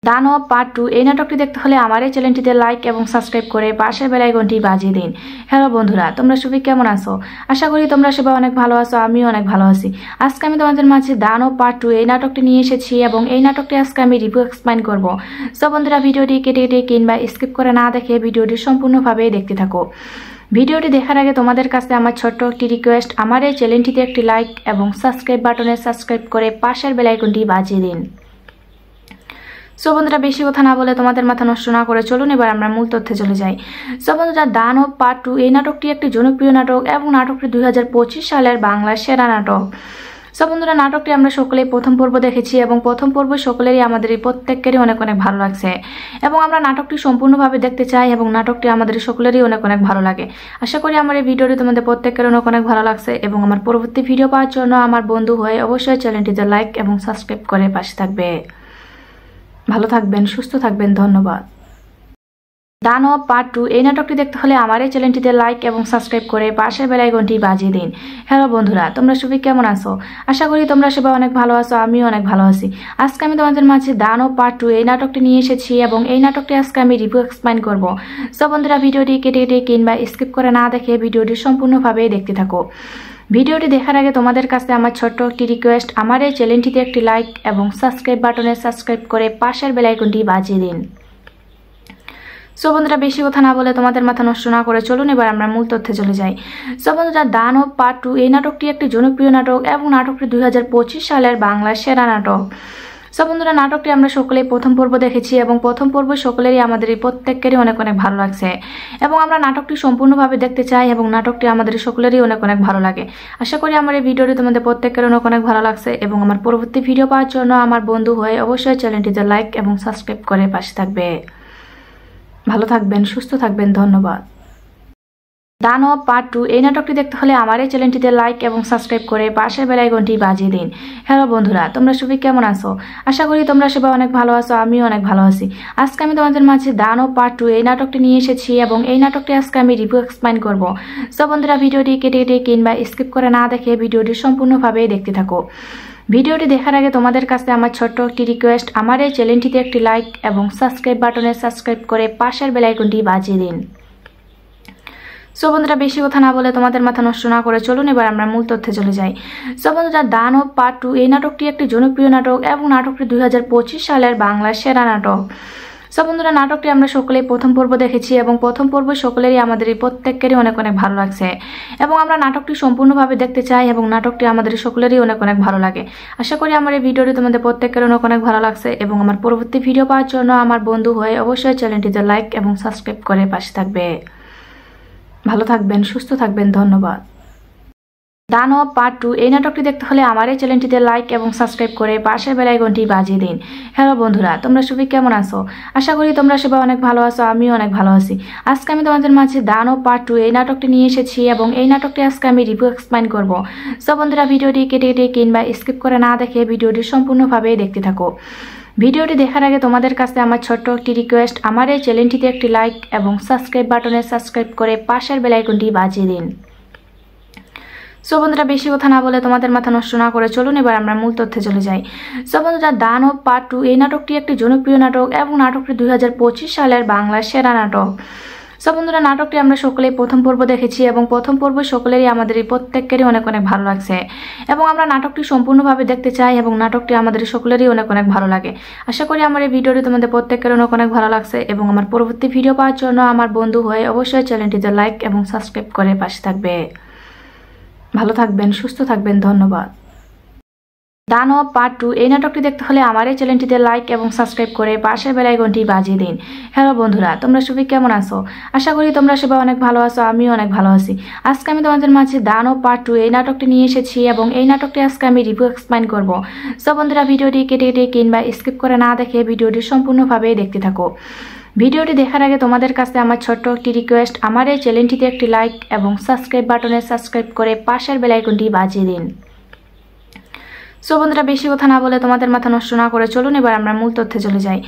দানব পার্ট 2 এই নাটকটি দেখতে হলে আমার এই চ্যানেলটিতে লাইক এবং সাবস্ক্রাইব করে পাশের বেল আইকনটি বাজিয়ে দিন। হ্যালো বন্ধুরা, তোমরা সবাই কেমন আছো? আশা করি তোমরা সবাই অনেক ভালো আছো, আমিও অনেক ভালো আছি। আজকে আমি তোমাদের মাঝে দানব পার্ট 2 এই নাটকটি নিয়ে এসেছি এবং এই নাটকটি আজকে আমি রিভিউ এক্সপ্লেইন করব। সো বন্ধুরা, ভিডিওটি কেটে কেটে কিংবা স্কিপ করে না দেখে ভিডিওটি সম্পূর্ণভাবে দেখতে থাকো। ভিডিওটি দেখার আগে তোমাদের কাছে আমার ছোট্ট একটি রিকোয়েস্ট, আমার এই চ্যানেলটিতে একটি লাইক এবং সাবস্ক্রাইব বাটনে সাবস্ক্রাইব করে পাশের বেল আইকনটি বাজিয়ে দিন। সো বন্ধুরা, বেশি কথা না বলে তোমাদের মাথা নষ্ট না করে চলুন এবার আমরা মূল তথ্যে চলে যাই। সো বন্ধুরা, দানব পার্ট 2 এই নাটকটি একটি জনপ্রিয় নাটক এবং নাটকটি 2025 সালের বাংলা সেরা নাটক। সো বন্ধুরা, নাটকটি আমরা সকলেই প্রথম পর্ব দেখেছি এবং প্রথম পর্ব সকলেরই আমাদের প্রত্যেকেরই অনেক অনেক ভালো লাগছে এবং আমরা নাটকটি সম্পূর্ণভাবে দেখতে চাই এবং নাটকটি আমাদের সকলেরই অনেক অনেক ভালো লাগে। আশা করি আমার এই ভিডিওটি তোমাদের প্রত্যেকের অনেক অনেক ভালো লাগছে এবং আমার পরবর্তী ভিডিও পাওয়ার জন্য আমার বন্ধু হয়ে অবশ্যই চ্যানেলটিতে লাইক এবং সাবস্ক্রাইব করে পাশে থাকবে। ভালো থাকবেন, সুস্থ থাকবেন, ধন্যবাদ। দানব পার্ট 2 এই নাটকটি দেখতে হলে আমার এই চ্যানেলটিতে লাইক এবং সাবস্ক্রাইব করে পাশের বেল আইকনটি বাজিয়ে দিন। হ্যালো বন্ধুরা, তোমরা সবাই কেমন আছো? আশা করি তোমরা সবাই অনেক ভালো আছো, আমিও অনেক ভালো আছি। আজকে আমি তোমাদের মাঝে দানব পার্ট 2 এই নাটকটি নিয়ে এসেছি এবং এই নাটকটি আজকে আমি রিভিউ এক্সপ্লেইন করব। সো বন্ধুরা, ভিডিওটি কেটে কেটে কিংবা স্কিপ করে না দেখে ভিডিওটি সম্পূর্ণভাবে দেখতে থাকো। ভিডিওটি দেখার আগে তোমাদের কাছে আমার ছোট্ট একটি রিকোয়েস্ট, আমার এই চ্যানেলটিতে একটি লাইক এবং সাবস্ক্রাইব বাটনে সাবস্ক্রাইব করে পাশের বেল আইকনটি বাজিয়ে দিন। সো বন্ধুরা, বেশি কথা না বলে তোমাদের মাথা নষ্ট না করে চলুন এবার আমরা মূল তথ্যে চলে যাই। সো বন্ধুরা, দানব পার্ট 2 এই নাটকটি একটি জনপ্রিয় নাটক এবং নাটকটি 2025 সালের বাংলা সেরা নাটক। সো বন্ধুরা, নাটকটি আমরা সকলেই প্রথম পর্ব দেখেছি এবং প্রথম পর্ব সকলেরই আমাদের প্রত্যেকেরই অনেক অনেক ভালো লাগছে এবং আমরা নাটকটি সম্পূর্ণভাবে দেখতে চাই এবং নাটকটি আমাদের সকলেরই অনেক অনেক ভালো লাগে। আশা করি আমার এই ভিডিওটি তোমাদের প্রত্যেকের অনেক অনেক ভালো লাগছে এবং আমার পরবর্তী ভিডিও পাওয়ার জন্য আমার বন্ধু হয়ে অবশ্যই চ্যানেলটিতে লাইক এবং সাবস্ক্রাইব করে পাশে থাকবে। ভালো থাকবেন, সুস্থ থাকবেন, ধন্যবাদ। দানব পার্ট 2 এই নাটকটি দেখতে হলে আমার এই চ্যানেলটিতে লাইক এবং সাবস্ক্রাইব করে পাশের বেল আইকনটি বাজিয়ে দিন। হ্যালো বন্ধুরা, তোমরা সবাই কেমন আছো? আশা করি তোমরা সবাই অনেক ভালো আছো, আমিও অনেক ভালো আছি। আজকে আমি তোমাদের মাঝে দানব পার্ট 2 এই নাটকটি নিয়ে এসেছি এবং এই নাটকটি আজকে আমি রিভিউ এক্সপ্লেইন করব। সো বন্ধুরা, ভিডিওটি কেটে কেটে কিংবা স্কিপ করে না দেখে ভিডিওটি সম্পূর্ণভাবে দেখতে থাকো। ভিডিওটি দেখার আগে তোমাদের কাছে আমার ছোট্ট একটি রিকোয়েস্ট, আমার এই চ্যানেলটিতে একটি লাইক এবং সাবস্ক্রাইব বাটনে সাবস্ক্রাইব করে পাশের বেল আইকনটি বাজিয়ে দিন। সো বন্ধুরা, বেশি কথা না বলে তোমাদের মাথা নষ্ট না করে চলুন এবার আমরা মূল তথ্যে চলে যাই। সো বন্ধুরা, দানব পার্ট 2 এই নাটকটি একটি জনপ্রিয় নাটক এবং নাটকটি 2025 সালের বাংলা সেরা নাটক। সো বন্ধুরা, নাটকটি আমরা সকলেই প্রথম পর্ব দেখেছি এবং প্রথম পর্ব সকলেরই আমাদের প্রত্যেকেরই অনেক অনেক ভালো লাগছে এবং আমরা নাটকটি সম্পূর্ণভাবে দেখতে চাই এবং নাটকটি আমাদের সকলেরই অনেক অনেক ভালো লাগে। আশা করি আমার এই ভিডিওটি তোমাদের প্রত্যেকের অনেক অনেক ভালো লাগছে এবং আমার পরবর্তী ভিডিও পাওয়ার জন্য আমার বন্ধু হয়ে অবশ্যই চ্যানেলটিতে লাইক এবং সাবস্ক্রাইব করে পাশে থাকবে। ভালো থাকবেন, সুস্থ থাকবেন, ধন্যবাদ। দানব পার্ট 2 এই নাটকটি দেখতে হলে আমার এই চ্যানেলটিতে লাইক এবং সাবস্ক্রাইব করে পাশের বেল আইকনটি বাজিয়ে দিন। হ্যালো বন্ধুরা, তোমরা সবাই কেমন আছো? আশা করি তোমরা সবাই অনেক ভালো আছো, আমিও অনেক ভালো আছি। আজকে আমি তোমাদের মাঝে দানব পার্ট 2 এই নাটকটি নিয়ে এসেছি এবং এই নাটকটি আজকে আমি রিভিউ এক্সপ্লেইন করব। সো বন্ধুরা, ভিডিওটি কেটে কেটে কিংবা স্কিপ করে না দেখে ভিডিওটি সম্পূর্ণভাবে দেখতে থাকো। ভিডিওটি দেখার আগে তোমাদের কাছে আমার ছোট্ট একটি রিকোয়েস্ট, আমার এই চ্যানেলটিতে একটি লাইক এবং সাবস্ক্রাইব বাটনে সাবস্ক্রাইব করে পাশের বেল আইকনটি বাজিয়ে দিন। সো বন্ধুরা, বেশি কথা না বলে তোমাদের মাথা নষ্ট না করে চলুন এবার আমরা মূল তথ্যে চলে যাই। সো বন্ধুরা, দানব পার্ট 2 এই নাটকটি একটি জনপ্রিয় নাটক এবং নাটকটি 2025 সালের বাংলা সেরা নাটক। সো বন্ধুরা, নাটকটি আমরা সকলেই প্রথম পর্ব দেখেছি এবং প্রথম পর্ব সকলেরই আমাদের প্রত্যেকেরই অনেক অনেক ভালো লাগছে এবং আমরা নাটকটি সম্পূর্ণভাবে দেখতে চাই এবং নাটকটি আমাদের সকলেরই অনেক অনেক ভালো লাগে। আশা করি আমার এই ভিডিওটি তোমাদের প্রত্যেকের অনেক অনেক ভালো লাগছে এবং আমার পরবর্তী ভিডিও পাওয়ার জন্য আমার বন্ধু হয়ে অবশ্যই চ্যানেলটিতে লাইক এবং সাবস্ক্রাইব করে পাশে থাকবে। ভালো থাকবেন, সুস্থ থাকবেন, ধন্যবাদ। দানব পার্ট 2 এই নাটকটি দেখতে হলে আমার এই চ্যানেলটিতে লাইক এবং সাবস্ক্রাইব করে পাশের বেল আইকনটি বাজিয়ে দিন। হ্যালো বন্ধুরা, তোমরা সবাই কেমন আছো? আশা করি তোমরা সবাই অনেক ভালো আছো, আমিও অনেক ভালো আছি। আজকে আমি তোমাদের মাঝে দানব পার্ট 2 এই নাটকটি নিয়ে এসেছি এবং এই নাটকটি আজকে আমি রিভিউ এক্সপ্লেইন করব। সো বন্ধুরা, ভিডিওটি কেটে কেটে কিংবা স্কিপ করে না দেখে ভিডিওটি সম্পূর্ণভাবে দেখতে থাকো। ভিডিওটি দেখার আগে তোমাদের কাছে আমার ছোট্ট একটি রিকোয়েস্ট, আমার এই চ্যানেলটিতে একটি লাইক এবং সাবস্ক্রাইব বাটনে সাবস্ক্রাইব করে পাশের বেল আইকনটি বাজিয়ে দিন। সো বন্ধুরা, বেশি কথা না বলে তোমাদের মাথা নষ্ট না করে চলুন এবার আমরা মূল তথ্যে চলে যাই।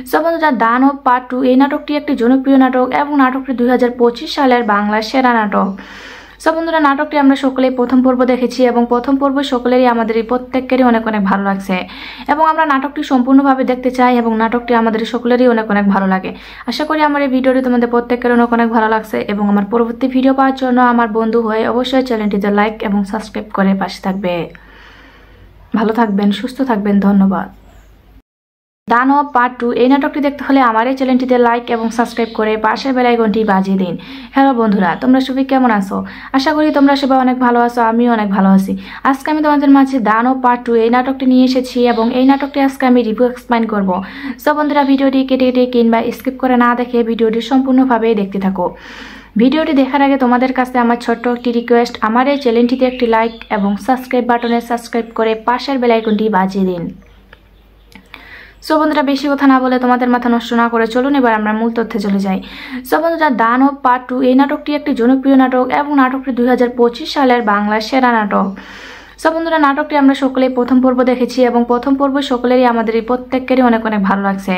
সো বন্ধুরা, দানব পার্ট 2 এই নাটকটি একটি জনপ্রিয় নাটক এবং নাটকটি 2025 সালের বাংলা সেরা নাটক। সো বন্ধুরা, নাটকটি আমরা সকলেই প্রথম পর্ব দেখেছি এবং প্রথম পর্ব সকলেরই আমাদের প্রত্যেকেরই অনেক অনেক ভালো লাগছে এবং আমরা নাটকটি সম্পূর্ণভাবে দেখতে চাই এবং নাটকটি আমাদের সকলেরই অনেক অনেক ভালো লাগে। আশা করি আমার এই ভিডিওটি তোমাদের প্রত্যেকের অনেক অনেক ভালো লাগছে এবং আমার পরবর্তী ভিডিও পাওয়ার জন্য আমার বন্ধু হয়ে অবশ্যই চ্যানেলটিতে লাইক এবং সাবস্ক্রাইব করে পাশে থাকবে। ভালো থাকবেন, সুস্থ থাকবেন, ধন্যবাদ। দানব পার্ট 2 এই নাটকটি দেখতে হলে আমার এই চ্যানেলটিতে লাইক এবং সাবস্ক্রাইব করে পাশের বেল আইকনটি বাজিয়ে দিন। হ্যালো বন্ধুরা, তোমরা সবাই কেমন আছো? আশা করি তোমরা সবাই অনেক ভালো আছো, আমিও অনেক ভালো আছি। আজকে আমি তোমাদের মাঝে দানব পার্ট 2 এই নাটকটি নিয়ে এসেছি এবং এই নাটকটি আজকে আমি রিভিউ এক্সপ্লেইন করব। সো বন্ধুরা, ভিডিওটি কেটে কেটে কিংবা স্কিপ করে না দেখে ভিডিওটি সম্পূর্ণভাবে দেখতে থাকো। ভিডিওটি দেখার আগে তোমাদের কাছে আমার ছোট্ট একটি রিকোয়েস্ট, আমার এই চ্যানেলটিতে একটি লাইক এবং সাবস্ক্রাইব বাটনে সাবস্ক্রাইব করে পাশের বেল আইকনটি বাজিয়ে দিন। সো বন্ধুরা, বেশি কথা না বলে তোমাদের মাথা নষ্ট না করে চলুন এবার আমরা মূল তথ্যে চলে যাই। সো বন্ধুরা, দানব পার্ট 2 এই নাটকটি একটি জনপ্রিয় নাটক এবং নাটকটি 2025 সালের বাংলার সেরা নাটক। সো বন্ধুরা, নাটকটি আমরা সকলেই প্রথম পর্ব দেখেছি এবং প্রথম পর্ব সকলেরই আমাদের প্রত্যেকেরই অনেক অনেক ভালো লাগছে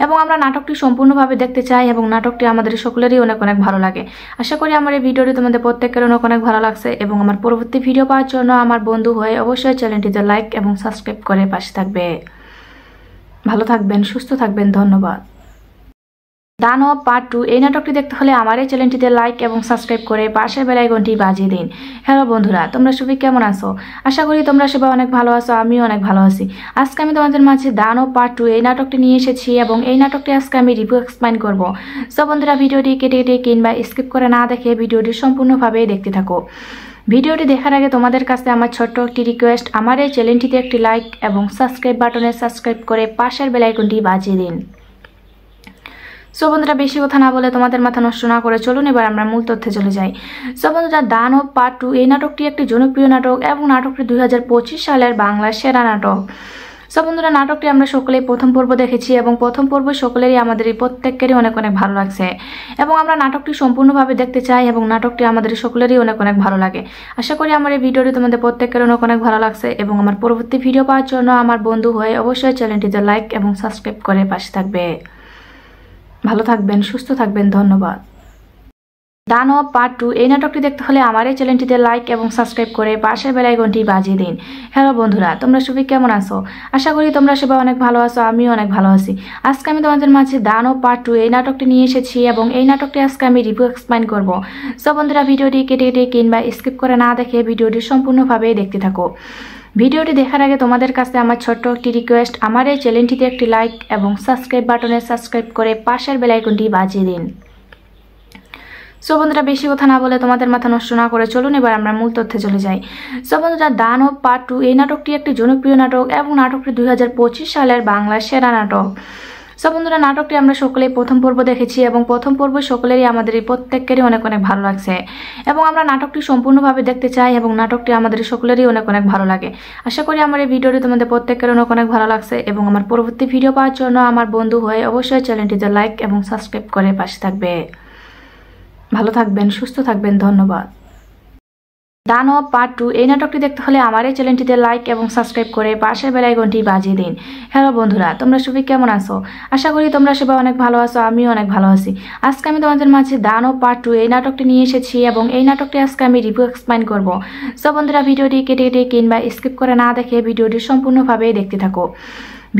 এবং আমরা নাটকটি সম্পূর্ণভাবে দেখতে চাই এবং নাটকটি আমাদের সকলেরই অনেক অনেক ভালো লাগে। আশা করি আমার এই ভিডিওটি তোমাদের প্রত্যেকের অনেক অনেক ভালো লাগছে এবং আমার পরবর্তী ভিডিও পাওয়ার জন্য আমার বন্ধু হয়ে অবশ্যই চ্যানেলটিতে লাইক এবং সাবস্ক্রাইব করে পাশে থাকবে। ভালো থাকবেন, সুস্থ থাকবেন, ধন্যবাদ। দানব পার্ট 2 এই নাটকটি দেখতে হলে আমার এই চ্যানেলটিতে লাইক এবং সাবস্ক্রাইব করে পাশের বেল আইকনটি বাজিয়ে দিন। হ্যালো বন্ধুরা, তোমরা সবাই কেমন আছো? আশা করি তোমরা সবাই অনেক ভালো আছো, আমিও অনেক ভালো আছি। আজকে আমি তোমাদের মাঝে দানব পার্ট 2 এই নাটকটি নিয়ে এসেছি এবং এই নাটকটি আজকে আমি রিভিউ এক্সপ্লেইন করব। সো বন্ধুরা, ভিডিওটি কেটে কেটে কিংবা স্কিপ করে না দেখে ভিডিওটি সম্পূর্ণভাবে দেখতে থাকো। ভিডিওটি দেখার আগে তোমাদের কাছে আমার ছোট্ট একটি রিকোয়েস্ট, আমার এই চ্যানেলটিতে একটি লাইক এবং সাবস্ক্রাইব বাটনে সাবস্ক্রাইব করে পাশের বেল আইকনটি বাজিয়ে দিন। সো বন্ধুরা, বেশি কথা না বলে তোমাদের মাথা নষ্ট না করে চলুন এবার আমরা মূল তথ্যে চলে যাই। সো বন্ধুরা, দানব পার্ট 2 এই নাটকটি একটি জনপ্রিয় নাটক এবং নাটকটি 2025 সালের বাংলার সেরা নাটক। সো বন্ধুরা, নাটকটি আমরা সকলেই প্রথম পর্ব দেখেছি এবং প্রথম পর্ব সকলেরই আমাদের প্রত্যেকেরই অনেক অনেক ভালো লাগছে এবং আমরা নাটকটি সম্পূর্ণভাবে দেখতে চাই এবং নাটকটি আমাদের সকলেরই অনেক অনেক ভালো লাগে। আশা করি আমার এই ভিডিওটি তোমাদের প্রত্যেকের অনেক অনেক ভালো লাগছে এবং আমার পরবর্তী ভিডিও পাওয়ার জন্য আমার বন্ধু হয়ে অবশ্যই চ্যানেলটিতে লাইক এবং সাবস্ক্রাইব করে পাশে থাকবে। ভালো থাকবেন, সুস্থ থাকবেন, ধন্যবাদ। দানব পার্ট 2 এই নাটকটি দেখতে হলে আমার এই চ্যানেলটিতে লাইক এবং সাবস্ক্রাইব করে পাশের বেল আইকনটি বাজিয়ে দিন। হ্যালো বন্ধুরা, তোমরা সবাই কেমন আছো? আশা করি তোমরা সবাই অনেক ভালো আছো, আমিও অনেক ভালো আছি। আজকে আমি তোমাদের মাঝে দানব পার্ট 2 এই নাটকটি নিয়ে এসেছি এবং এই নাটকটি আজকে আমি রিভিউ এক্সপ্লেইন করব। সো বন্ধুরা, ভিডিওটি কেটে কেটে কিংবা স্কিপ করে না দেখে ভিডিওটি সম্পূর্ণভাবে দেখতে থাকো। ভিডিওটি দেখার আগে তোমাদের কাছে আমার ছোট্ট একটি রিকোয়েস্ট, আমার এই চ্যানেলটিতে একটি লাইক এবং সাবস্ক্রাইব বাটনে সাবস্ক্রাইব করে পাশের বেল আইকনটি বাজিয়ে দিন। সো বন্ধুরা, বেশি কথা না বলে তোমাদের মাথা নষ্ট না করে চলুন এবার আমরা মূল তথ্যে চলে যাই। সো বন্ধুরা, দানব পার্ট 2 এই নাটকটি একটি জনপ্রিয় নাটক এবং নাটকটি 2025 সালের বাংলার সেরা নাটক। সো বন্ধুরা, নাটকটি আমরা সকলেই প্রথম পর্ব দেখেছি এবং প্রথম পর্ব সকলেরই আমাদের প্রত্যেকেরই অনেক অনেক ভালো লাগছে এবং আমরা নাটকটি সম্পূর্ণভাবে দেখতে চাই এবং নাটকটি আমাদের সকলেরই অনেক অনেক ভালো লাগে। আশা করি আমার এই ভিডিওটি তোমাদের প্রত্যেকের অনেক অনেক ভালো লাগছে এবং আমার পরবর্তী ভিডিও পাওয়ার জন্য আমার বন্ধু হয়ে অবশ্যই চ্যানেলটিতে লাইক এবং সাবস্ক্রাইব করে পাশে থাকবে। ভালো থাকবেন, সুস্থ থাকবেন, ধন্যবাদ। দানব পার্ট 2 এই নাটকটি দেখতে হলে আমার এই চ্যানেলটিতে লাইক এবং সাবস্ক্রাইব করে পাশের বেল আইকনটি বাজিয়ে দিন। হ্যালো বন্ধুরা, তোমরা সবাই কেমন আছো? আশা করি তোমরা সবাই অনেক ভালো আছো, আমিও অনেক ভালো আছি। আজকে আমি তোমাদের মাঝে দানব পার্ট 2 এই নাটকটি নিয়ে এসেছি এবং এই নাটকটি আজকে আমি রিভিউ এক্সপ্লেইন করব। সো বন্ধুরা, ভিডিওটি কেটে কেটে কিংবা স্কিপ করে না দেখে ভিডিওটি সম্পূর্ণভাবে দেখতে থাকো।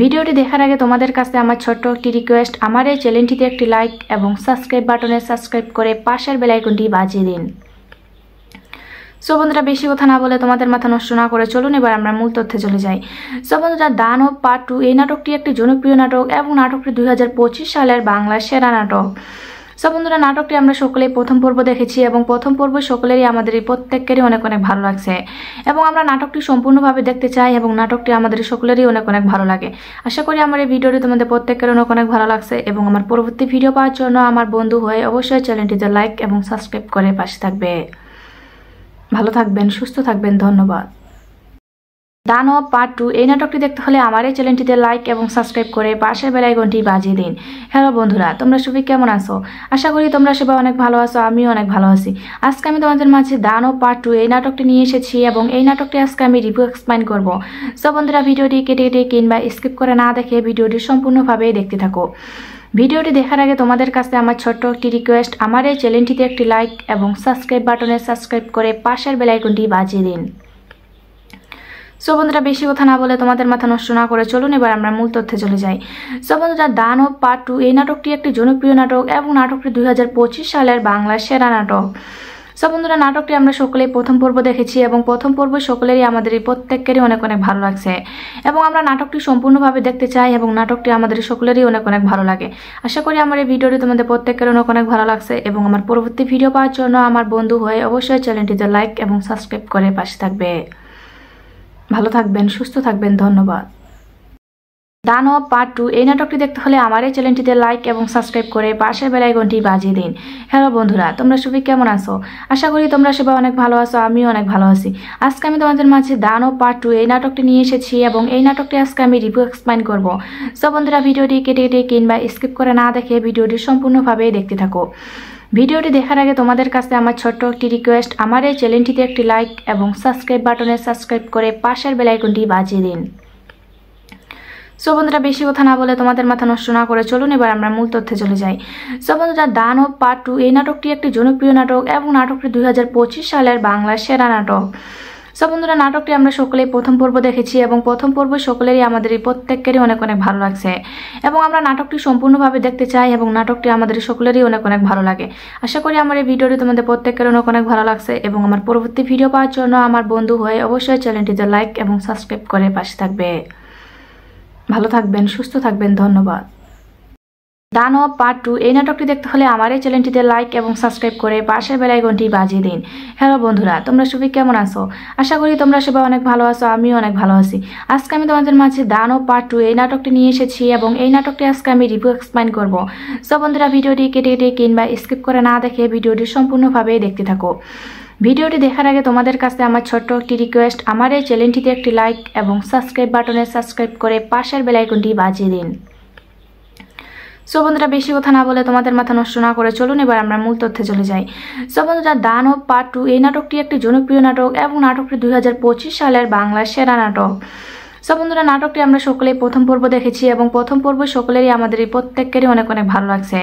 ভিডিওটি দেখার আগে তোমাদের কাছে আমার ছোট্ট একটি রিকোয়েস্ট, আমার এই চ্যানেলটিতে একটি লাইক এবং সাবস্ক্রাইব বাটনে সাবস্ক্রাইব করে পাশের বেল আইকনটি বাজিয়ে দিন। সো বন্ধুরা, বেশি কথা না বলে তোমাদের মাথা নষ্ট না করে চলুন এবার আমরা মূল তথ্যে চলে যাই। সো বন্ধুরা, দানব পার্ট 2 এই নাটকটি একটি জনপ্রিয় নাটক এবং নাটকটি 2025 সালের বাংলার সেরা নাটক। সো বন্ধুরা, নাটকটি আমরা সকলেই প্রথম পর্ব দেখেছি এবং প্রথম পর্ব সকলেরই আমাদের প্রত্যেকেরই অনেক অনেক ভালো লাগছে এবং আমরা নাটকটি সম্পূর্ণভাবে দেখতে চাই এবং নাটকটি আমাদের সকলেরই অনেক অনেক ভালো লাগে। আশা করি আমার এই ভিডিওটি তোমাদের প্রত্যেকের অনেক অনেক ভালো লাগছে এবং আমার পরবর্তী ভিডিও পাওয়ার জন্য আমার বন্ধু হয়ে অবশ্যই চ্যানেলটিতে লাইক এবং সাবস্ক্রাইব করে পাশে থাকবে। ভালো থাকবেন, সুস্থ থাকবেন, ধন্যবাদ। দানব পার্ট 2 এই নাটকটি দেখতে হলে আমার এই চ্যানেলটিতে লাইক এবং সাবস্ক্রাইব করে পাশের বেল আইকনটি বাজিয়ে দিন। হ্যালো বন্ধুরা, তোমরা সবাই কেমন আছো? আশা করি তোমরা সবাই অনেক ভালো আছো, আমিও অনেক ভালো আছি। আজকে আমি তোমাদের মাঝে দানব পার্ট 2 এই নাটকটি নিয়ে এসেছি এবং এই নাটকটি আজকে আমি রিভিউ এক্সপ্লেইন করব। সো বন্ধুরা, ভিডিওটি কেটে কেটে কিংবা স্কিপ করে না দেখে ভিডিওটি সম্পূর্ণভাবে দেখতে থাকো। ভিডিওটি দেখার আগে তোমাদের কাছে আমার ছোট্ট একটি রিকোয়েস্ট, আমার এই চ্যানেলটিতে একটি লাইক এবং সাবস্ক্রাইব বাটনে সাবস্ক্রাইব করে পাশের বেল আইকনটি বাজিয়ে দিন। সো বন্ধুরা, বেশি কথা না বলে তোমাদের মাথা নষ্ট না করে চলুন এবার আমরা মূল তথ্যে চলে যাই। সো বন্ধুরা, দানব পার্ট 2 এই নাটকটি একটি জনপ্রিয় নাটক এবং নাটকটি 2025 সালের বাংলার সেরা নাটক। সো বন্ধুরা, নাটকটি আমরা সকলেই প্রথম পর্ব দেখেছি এবং প্রথম পর্ব সকলেরই আমাদের প্রত্যেকেরই অনেক অনেক ভালো লাগছে এবং আমরা নাটকটি সম্পূর্ণভাবে দেখতে চাই এবং নাটকটি আমাদের সকলেরই অনেক অনেক ভালো লাগে। আশা করি আমার এই ভিডিওটি তোমাদের প্রত্যেকের অনেক অনেক ভালো লাগছে এবং আমার পরবর্তী ভিডিও পাওয়ার জন্য আমার বন্ধু হয়ে অবশ্যই চ্যানেলটিতে লাইক এবং সাবস্ক্রাইব করে পাশে থাকবে। ভালো থাকবেন, সুস্থ থাকবেন, ধন্যবাদ। দানব পার্ট 2 এই নাটকটি দেখতে হলে আমার এই চ্যানেলটিতে লাইক এবং সাবস্ক্রাইব করে পাশের বেল আইকনটি বাজিয়ে দিন। হ্যালো বন্ধুরা, তোমরা সবাই কেমন আছো? আশা করি তোমরা সবাই অনেক ভালো আছো, আমিও অনেক ভালো আছি। আজকে আমি তোমাদের মাঝে দানব পার্ট 2 এই নাটকটি নিয়ে এসেছি এবং এই নাটকটি আজকে আমি রিভিউ এক্সপ্লেইন করব। সো বন্ধুরা, ভিডিওটি কেটে কেটে কিংবা স্কিপ করে না দেখে ভিডিওটি সম্পূর্ণভাবে দেখতে থাকো। ভিডিওটি দেখার আগে তোমাদের কাছে আমার ছোট্ট একটি রিকোয়েস্ট, আমার এই চ্যানেলটিতে একটি লাইক এবং সাবস্ক্রাইব বাটনে সাবস্ক্রাইব করে পাশের বেল আইকনটি বাজিয়ে দিন। সো বন্ধুরা, বেশি কথা না বলে তোমাদের মাথা নষ্ট না করে চলুন এবার আমরা মূল তথ্যে চলে যাই। সো বন্ধুরা, দানব পার্ট 2 এই নাটকটি একটি জনপ্রিয় নাটক এবং নাটকটি 2025 সালের বাংলার সেরা নাটক। সো বন্ধুরা, নাটকটি আমরা সকলেই প্রথম পর্ব দেখেছি এবং প্রথম পর্ব সকলেরই আমাদের প্রত্যেকেরই অনেক অনেক ভালো লাগছে এবং আমরা নাটকটি সম্পূর্ণভাবে দেখতে চাই এবং নাটকটি আমাদের সকলেরই অনেক অনেক ভালো লাগে। আশা করি আমার এই ভিডিওটি তোমাদের প্রত্যেকের অনেক অনেক ভালো লাগছে এবং আমার পরবর্তী ভিডিও পাওয়ার জন্য আমার বন্ধু হয়ে অবশ্যই চ্যানেলটিতে লাইক এবং সাবস্ক্রাইব করে পাশে থাকবে। ভালো থাকবেন, সুস্থ থাকবেন, ধন্যবাদ। দানব পার্ট 2 এই নাটকটি দেখতে হলে আমার এই চ্যানেলটিতে লাইক এবং সাবস্ক্রাইব করে পাশের বেল আইকনটি বাজিয়ে দিন। হ্যালো বন্ধুরা, তোমরা সবাই কেমন আছো? আশা করি তোমরা সবাই অনেক ভালো আছো, আমিও অনেক ভালো আছি। আজকে আমি তোমাদের মাঝে দানব পার্ট 2 এই নাটকটি নিয়ে এসেছি এবং এই নাটকটি আজকে আমি রিভিউ এক্সপ্লেইন করব। সো বন্ধুরা, ভিডিওটি কেটে কেটে কিংবা স্কিপ করে না দেখে ভিডিওটি সম্পূর্ণভাবে দেখতে থাকো। ভিডিওটি দেখার আগে তোমাদের কাছে আমার ছোট্ট একটি রিকোয়েস্ট, আমার এই চ্যানেলটিতে একটি লাইক এবং সাবস্ক্রাইব বাটনে সাবস্ক্রাইব করে পাশের বেল আইকনটি বাজিয়ে দিন। সো বন্ধুরা, বেশি কথা না বলে তোমাদের মাথা নষ্ট না করে চলুন এবার আমরা মূল তথ্যে চলে যাই। সো বন্ধুরা, দানব পার্ট 2 এই নাটকটি একটি জনপ্রিয় নাটক এবং নাটকটি 2025 সালের বাংলার সেরা নাটক। সো বন্ধুরা, নাটকটি আমরা সকলেই প্রথম পর্ব দেখেছি এবং প্রথম পর্ব সকলেরই আমাদের প্রত্যেকেরই অনেক অনেক ভালো লাগছে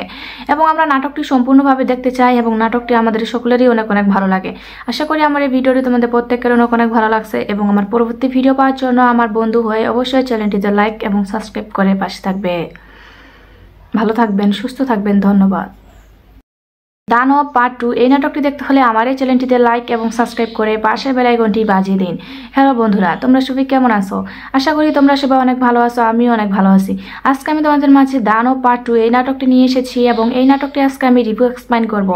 এবং আমরা নাটকটি সম্পূর্ণভাবে দেখতে চাই এবং নাটকটি আমাদের সকলেরই অনেক অনেক ভালো লাগে। আশা করি আমার এই ভিডিওটি তোমাদের প্রত্যেকের অনেক অনেক ভালো লাগছে এবং আমার পরবর্তী ভিডিও পাওয়ার জন্য আমার বন্ধু হয়ে অবশ্যই চ্যানেলটিতে লাইক এবং সাবস্ক্রাইব করে পাশে থাকবে। ভালো থাকবেন, সুস্থ থাকবেন, ধন্যবাদ। দানব পার্ট 2 এই নাটকটি দেখতে হলে আমার এই চ্যানেলটিতে লাইক এবং সাবস্ক্রাইব করে পাশের বেল আইকনটি বাজিয়ে দিন। হ্যালো বন্ধুরা, তোমরা সবাই কেমন আছো? আশা করি তোমরা সবাই অনেক ভালো আছো, আমিও অনেক ভালো আছি। আজকে আমি তোমাদের মাঝে দানব পার্ট 2 এই নাটকটি নিয়ে এসেছি এবং এই নাটকটি আজকে আমি রিভিউ এক্সপ্লেইন করব।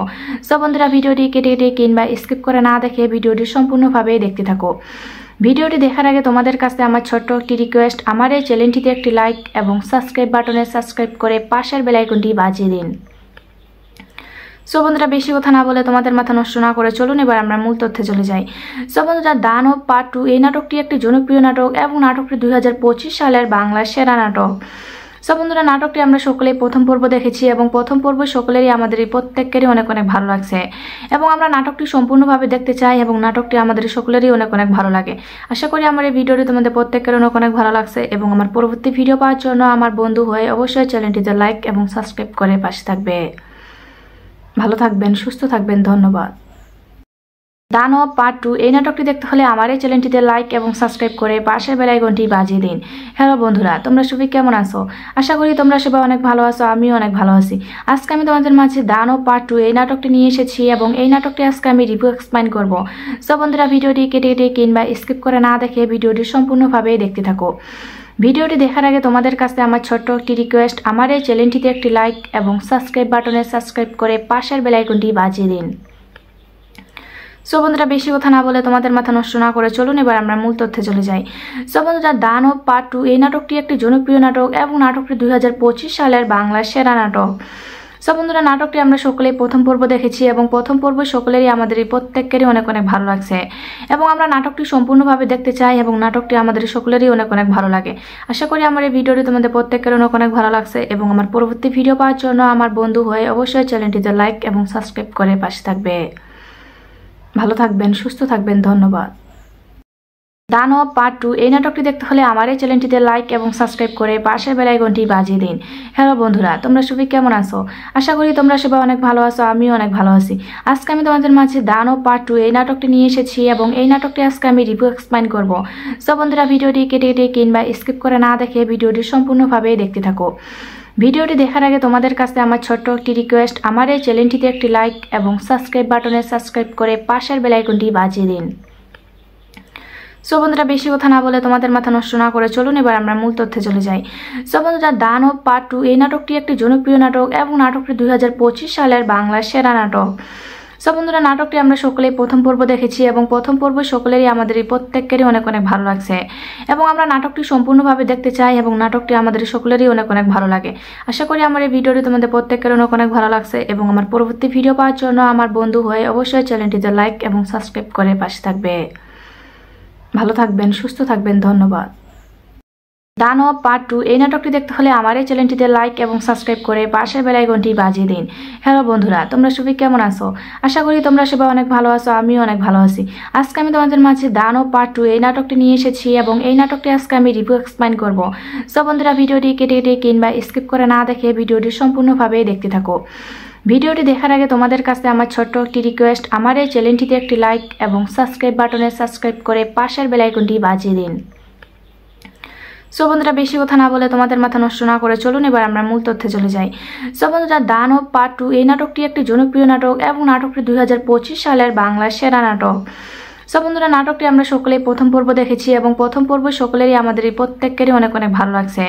সো বন্ধুরা, ভিডিওটি কেটে কেটে কিংবা স্কিপ করে না দেখে ভিডিওটি সম্পূর্ণভাবে দেখতে থাকো। ভিডিওটি দেখার আগে তোমাদের কাছে আমার ছোট্ট একটি রিকোয়েস্ট, আমার এই চ্যানেলটিতে একটি লাইক এবং সাবস্ক্রাইব বাটনে সাবস্ক্রাইব করে পাশের বেল আইকনটি বাজিয়ে দিন। সো বন্ধুরা, বেশি কথা না বলে তোমাদের মাথা নষ্ট না করে চলুন এবার আমরা মূল তথ্যে চলে যাই। সো বন্ধুরা, দানব পার্ট 2 এই নাটকটি একটি জনপ্রিয় নাটক এবং নাটকটি 2025 সালের বাংলার সেরা নাটক। সো বন্ধুরা, নাটকটি আমরা সকলেই প্রথম পর্ব দেখেছি এবং প্রথম পর্ব সকলেরই আমাদের প্রত্যেকেরই অনেক অনেক ভালো লাগছে এবং আমরা নাটকটি সম্পূর্ণভাবে দেখতে চাই এবং নাটকটি আমাদের সকলেরই অনেক অনেক ভালো লাগে। আশা করি আমার এই ভিডিওটি তোমাদের প্রত্যেকের অনেক অনেক ভালো লাগছে এবং আমার পরবর্তী ভিডিও পাওয়ার জন্য আমার বন্ধু হয়ে অবশ্যই চ্যানেলটিতে লাইক এবং সাবস্ক্রাইব করে পাশে থাকবে। ভালো থাকবেন, সুস্থ থাকবেন, ধন্যবাদ। দানব পার্ট 2 এই নাটকটি দেখতে হলে আমার এই চ্যানেলটিতে লাইক এবং সাবস্ক্রাইব করে পাশের বেল আইকনটি বাজিয়ে দিন। হ্যালো বন্ধুরা, তোমরা সবাই কেমন আছো? আশা করি তোমরা সবাই অনেক ভালো আছো, আমিও অনেক ভালো আছি। আজকে আমি তোমাদের মাঝে দানব পার্ট 2 এই নাটকটি নিয়ে এসেছি এবং এই নাটকটি আজকে আমি রিভিউ এক্সপ্লেইন করব। সো বন্ধুরা, ভিডিওটি কেটে কেটে কিংবা স্কিপ করে না দেখে ভিডিওটি সম্পূর্ণভাবে দেখতে থাকো। ভিডিওটি দেখার আগে তোমাদের কাছে আমার ছোট্ট একটি রিকোয়েস্ট, আমার এই চ্যানেলটিতে একটি লাইক এবং সাবস্ক্রাইব বাটনে সাবস্ক্রাইব করে পাশের বেল আইকনটি বাজিয়ে দিন। সো বন্ধুরা, বেশি কথা না বলে তোমাদের মাথা নষ্ট না করে চলুন এবার আমরা মূল তথ্যে চলে যাই। সো বন্ধুরা, দানব পার্ট 2 এই নাটকটি একটি জনপ্রিয় নাটক এবং নাটকটি 2025 সালের বাংলার সেরা নাটক। সো বন্ধুরা, নাটকটি আমরা সকলেই প্রথম পর্ব দেখেছি এবং প্রথম পর্ব সকলেরই আমাদের প্রত্যেকেরই অনেক অনেক ভালো লাগছে এবং আমরা নাটকটি সম্পূর্ণভাবে দেখতে চাই এবং নাটকটি আমাদের সকলেরই অনেক অনেক ভালো লাগে। আশা করি আমার এই ভিডিওটি তোমাদের প্রত্যেকের অনেক অনেক ভালো লাগছে এবং আমার পরবর্তী ভিডিও পাওয়ার জন্য আমার বন্ধু হয়ে অবশ্যই চ্যানেলটিতে লাইক এবং সাবস্ক্রাইব করে পাশে থাকবে। ভালো থাকবেন, সুস্থ থাকবেন, ধন্যবাদ। দানব পার্ট 2 এই নাটকটি দেখতে হলে আমার এই চ্যানেলটিতে লাইক এবং সাবস্ক্রাইব করে পাশের বেল আইকনটি বাজিয়ে দিন। হ্যালো বন্ধুরা, তোমরা সবাই কেমন আছো? আশা করি তোমরা সবাই অনেক ভালো আছো, আমিও অনেক ভালো আছি। আজকে আমি তোমাদের মাঝে দানব পার্ট 2 এই নাটকটি নিয়ে এসেছি এবং এই নাটকটি আজকে আমি রিভিউ এক্সপ্লেইন করব। সো বন্ধুরা, ভিডিওটি কেটে কেটে কিংবা স্কিপ করে না দেখে ভিডিওটি সম্পূর্ণভাবে দেখতে থাকো। ভিডিওটি দেখার আগে তোমাদের কাছে আমার ছোট্ট একটি রিকোয়েস্ট, আমার এই চ্যানেলটিতে একটি লাইক এবং সাবস্ক্রাইব বাটনে সাবস্ক্রাইব করে পাশের বেল আইকনটি বাজিয়ে দিন। সো বন্ধুরা, বেশি কথা না বলে তোমাদের মাথা নষ্ট না করে চলুন এবার আমরা মূল তথ্যে চলে যাই। সো বন্ধুরা, দানব পার্ট 2 এই নাটকটি একটি জনপ্রিয় নাটক এবং নাটকটি 2025 সালের বাংলার সেরা নাটক। সো বন্ধুরা, নাটকটি আমরা সকলেই প্রথম পর্ব দেখেছি এবং প্রথম পর্ব সকলেরই আমাদের প্রত্যেকেরই অনেক অনেক ভালো লাগছে এবং আমরা নাটকটি সম্পূর্ণভাবে দেখতে চাই এবং নাটকটি আমাদের সকলেরই অনেক অনেক ভালো লাগে। আশা করি আমার এই ভিডিওটি তোমাদের প্রত্যেকের অনেক অনেক ভালো লাগছে এবং আমার পরবর্তী ভিডিও পাওয়ার জন্য আমার বন্ধু হয়ে অবশ্যই চ্যানেলটিতে লাইক এবং সাবস্ক্রাইব করে পাশে থাকবে। ভালো থাকবেন, সুস্থ থাকবেন, ধন্যবাদ। দানব পার্ট 2 এই নাটকটি দেখতে হলে আমার এই চ্যানেলটিতে লাইক এবং সাবস্ক্রাইব করে পাশের বেল আইকনটি বাজিয়ে দিন। হ্যালো বন্ধুরা, তোমরা সবাই কেমন আছো? আশা করি তোমরা সবাই অনেক ভালো আছো, আমিও অনেক ভালো আছি। আজকে আমি তোমাদের মাঝে দানব পার্ট 2 এই নাটকটি নিয়ে এসেছি এবং এই নাটকটি আজকে আমি রিভিউ এক্সপ্লেইন করব। সো বন্ধুরা, ভিডিওটি কেটে কেটে কিংবা স্কিপ করে না দেখে ভিডিওটি সম্পূর্ণভাবে দেখতে থাকো। ভিডিওটি দেখার আগে তোমাদের কাছে আমার ছোট্ট একটি রিকোয়েস্ট, আমার এই চ্যানেলটিতে একটি লাইক এবং সাবস্ক্রাইব বাটনে সাবস্ক্রাইব করে পাশের বেল আইকনটি বাজিয়ে দিন। সো বন্ধুরা, বেশি কথা না বলে তোমাদের মাথা নষ্ট না করে চলুন এবার আমরা মূল তথ্যে চলে যাই। সো বন্ধুরা, দানব পার্ট 2 এই নাটকটি একটি জনপ্রিয় নাটক এবং নাটকটি 2025 সালের বাংলার সেরা নাটক। সো বন্ধুরা, নাটকটি আমরা সকলেই প্রথম পর্ব দেখেছি এবং প্রথম পর্ব সকলেরই আমাদের প্রত্যেকেরই অনেক অনেক ভালো লাগছে